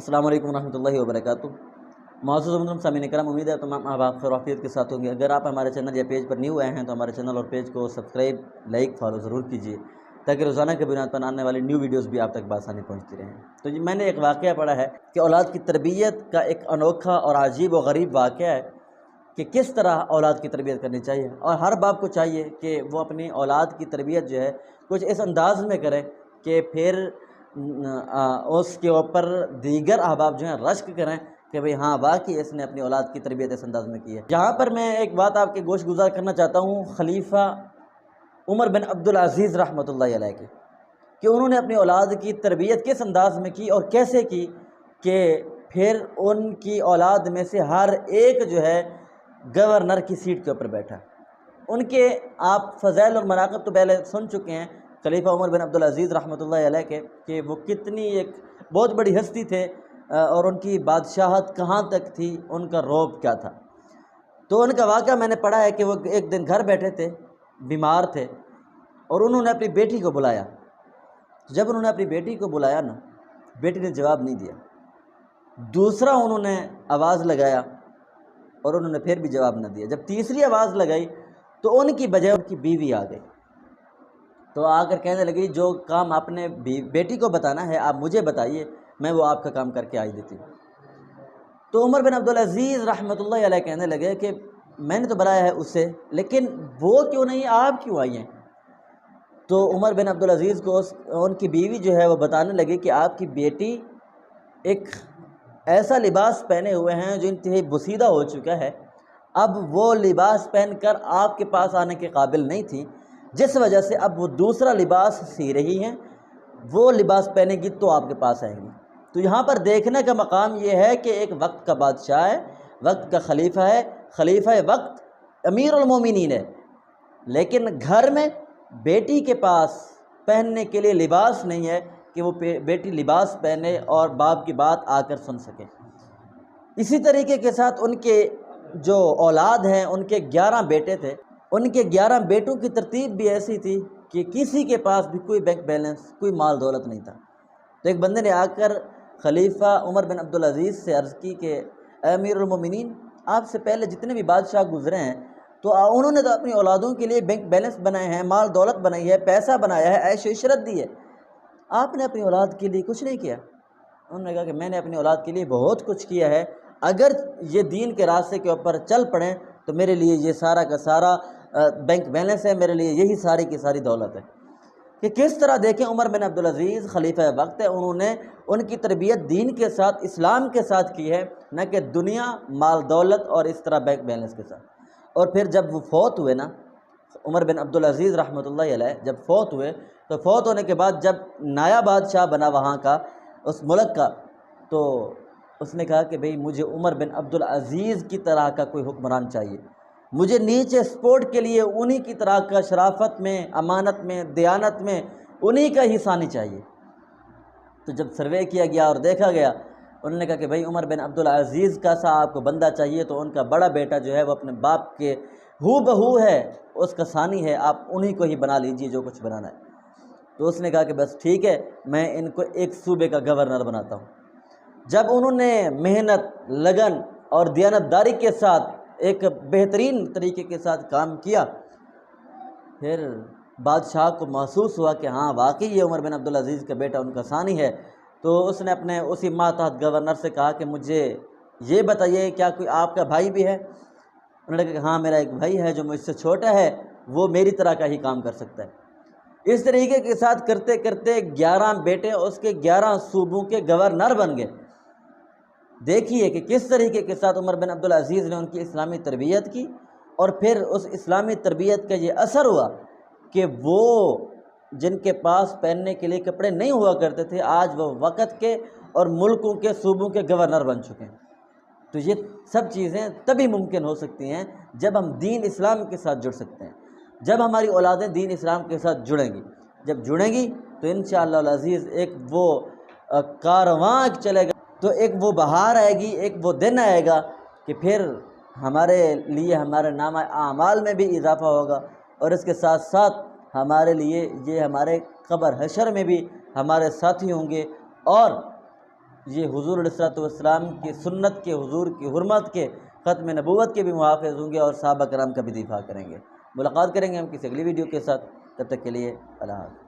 السلام علیکم ورحمۃ اللہ وبرکاتہ۔ معزز محترم سامعین کرام، امید ہے تمام احباب خیر و عافیت کے ساتھ ہوں گے۔ اگر آپ ہمارے چینل یا پیج پر نیو آئے ہیں تو ہمارے چینل اور پیج کو سبسکرائب، لائک، فالو ضرور کیجیے تاکہ روزانہ کے بنیاد پر آنے والی نیو ویڈیوز بھی آپ تک بآسانی پہنچتی رہیں۔ تو میں نے ایک واقعہ پڑھا ہے کہ اولاد کی تربیت کا ایک انوکھا اور عجیب و غریب واقعہ ہے کہ کس طرح اولاد کی تربیت کرنی چاہیے، اور ہر باپ کو چاہیے کہ وہ اپنی اولاد کی تربیت جو ہے کچھ اس انداز میں کرے کہ پھر اس کے اوپر دیگر احباب جو ہیں رشک کریں کہ بھئی ہاں واقعی اس نے اپنی اولاد کی تربیت اس انداز میں کی ہے۔ یہاں پر میں ایک بات آپ کے گوش گزار کرنا چاہتا ہوں خلیفہ عمر بن عبدالعزیز رحمۃ اللہ علیہ کے، کہ انہوں نے اپنی اولاد کی تربیت کس انداز میں کی اور کیسے کی کہ پھر ان کی اولاد میں سے ہر ایک جو ہے گورنر کی سیٹ کے اوپر بیٹھا۔ ان کے آپ فضائل اور مناقب تو پہلے سن چکے ہیں خلیفہ عمر بن عبدالعزیز رحمۃ اللہ علیہ کے، کہ وہ کتنی ایک بہت بڑی ہستی تھے اور ان کی بادشاہت کہاں تک تھی، ان کا رعب کیا تھا۔ تو ان کا واقعہ میں نے پڑھا ہے کہ وہ ایک دن گھر بیٹھے تھے، بیمار تھے، اور انہوں نے اپنی بیٹی کو بلایا۔ جب انہوں نے اپنی بیٹی کو بلایا نا، بیٹی نے جواب نہیں دیا۔ دوسرا انہوں نے آواز لگایا اور انہوں نے پھر بھی جواب نہ دیا۔ جب تیسری آواز لگائی تو ان کی بجائے ان کی بیوی آ گئی، تو آ کر کہنے لگی جو کام آپ نے بیٹی کو بتانا ہے آپ مجھے بتائیے، میں وہ آپ کا کام کر کے آئی دیتی ہوں۔ تو عمر بن عبدالعزیز رحمۃ اللہ علیہ کہنے لگے کہ میں نے تو بلایا ہے اسے، لیکن وہ کیوں نہیں، آپ کیوں آئی ہیں؟ تو عمر بن عبدالعزیز کو ان کی بیوی جو ہے وہ بتانے لگی کہ آپ کی بیٹی ایک ایسا لباس پہنے ہوئے ہیں جو انتہائی بسیدہ ہو چکا ہے، اب وہ لباس پہن کر آپ کے پاس آنے کے قابل نہیں تھی، جس وجہ سے اب وہ دوسرا لباس سی رہی ہیں، وہ لباس پہنے گی تو آپ کے پاس آئیں گی۔ تو یہاں پر دیکھنے کا مقام یہ ہے کہ ایک وقت کا بادشاہ ہے، وقت کا خلیفہ ہے، خلیفہ وقت امیر المومنین ہے، لیکن گھر میں بیٹی کے پاس پہننے کے لیے لباس نہیں ہے کہ وہ بیٹی لباس پہنے اور باپ کی بات آ کر سن سکے۔ اسی طریقے کے ساتھ ان کے جو اولاد ہیں، ان کے 11 بیٹے تھے، ان کے 11 بیٹوں کی ترتیب بھی ایسی تھی کہ کسی کے پاس بھی کوئی بینک بیلنس، کوئی مال دولت نہیں تھا۔ تو ایک بندے نے آ کر خلیفہ عمر بن عبدالعزیز سے عرض کی کہ اے امیر المومنین، آپ سے پہلے جتنے بھی بادشاہ گزرے ہیں تو انہوں نے تو اپنی اولادوں کے لیے بینک بیلنس بنائے ہیں، مال دولت بنائی ہے، پیسہ بنایا ہے، عیش و عشرت دی ہے، آپ نے اپنی اولاد کے لیے کچھ نہیں کیا۔ انہوں نے کہا کہ میں نے اپنی اولاد کے لیے بہت کچھ کیا ہے، اگر یہ دین کے راستے کے اوپر چل پڑیں تو میرے لیے یہ سارا کا سارا بینک بیلنس ہے، میرے لیے یہی ساری کی ساری دولت ہے۔ کہ کس طرح دیکھیں عمر بن عبدالعزیز خلیفہ وقت ہے، انہوں نے ان کی تربیت دین کے ساتھ، اسلام کے ساتھ کی ہے، نہ کہ دنیا، مال دولت اور اس طرح بینک بیلنس کے ساتھ۔ اور پھر جب وہ فوت ہوئے نا، عمر بن عبدالعزیز رحمۃ اللہ علیہ جب فوت ہوئے تو فوت ہونے کے بعد جب نیا بادشاہ بنا وہاں کا، اس ملک کا، تو اس نے کہا کہ بھئی مجھے عمر بن عبدالعزیز کی طرح کا کوئی حکمران چاہیے، مجھے نیچے سپورٹ کے لیے انہی کی طرح کا شرافت میں، امانت میں، دیانت میں انہی کا ہی ثانی چاہیے۔ تو جب سروے کیا گیا اور دیکھا گیا، انہوں نے کہا کہ بھئی عمر بن عبدالعزیز کا سا آپ کو بندہ چاہیے، تو ان کا بڑا بیٹا جو ہے وہ اپنے باپ کے ہو بہو ہے، اس کا ثانی ہے، آپ انہی کو ہی بنا لیجیے جو کچھ بنانا ہے۔ تو اس نے کہا کہ بس ٹھیک ہے، میں ان کو ایک صوبے کا گورنر بناتا ہوں۔ جب انہوں نے محنت، لگن اور دیانتداری کے ساتھ ایک بہترین طریقے کے ساتھ کام کیا، پھر بادشاہ کو محسوس ہوا کہ ہاں واقعی یہ عمر بن عبدالعزیز کا بیٹا ان کا ثانی ہے۔ تو اس نے اپنے اسی ماتحت گورنر سے کہا کہ مجھے یہ بتائیے کیا کوئی آپ کا بھائی بھی ہے؟ انہوں نے کہا کہ ہاں میرا ایک بھائی ہے جو مجھ سے چھوٹا ہے، وہ میری طرح کا ہی کام کر سکتا ہے۔ اس طریقے کے ساتھ کرتے کرتے 11 بیٹے اس کے 11 صوبوں کے گورنر بن گئے۔ دیکھیے کہ کس طریقے کے ساتھ عمر بن عبدالعزیز نے ان کی اسلامی تربیت کی، اور پھر اس اسلامی تربیت کا یہ اثر ہوا کہ وہ جن کے پاس پہننے کے لیے کپڑے نہیں ہوا کرتے تھے، آج وہ وقت کے اور ملکوں کے صوبوں کے گورنر بن چکے ہیں۔ تو یہ سب چیزیں تبھی ممکن ہو سکتی ہیں جب ہم دین اسلام کے ساتھ جڑ سکتے ہیں، جب ہماری اولادیں دین اسلام کے ساتھ جڑیں گی۔ جب جڑیں گی تو انشاءاللہ العزیز ایک وہ کارواں چلے گا، تو ایک وہ بہار آئے گی، ایک وہ دن آئے گا کہ پھر ہمارے لیے ہمارے نامہ اعمال میں بھی اضافہ ہوگا، اور اس کے ساتھ ساتھ ہمارے لیے یہ ہمارے قبر حشر میں بھی ہمارے ساتھی ہوں گے، اور یہ حضور علیہ السلام کی سنت کے، حضور کی حرمت کے، ختم نبوت کے بھی محافظ ہوں گے اور صحابہ کرام کا بھی دفاع کریں گے۔ ملاقات کریں گے ہم کسی اگلی ویڈیو کے ساتھ، تب تک کے لیے اللہ حافظ۔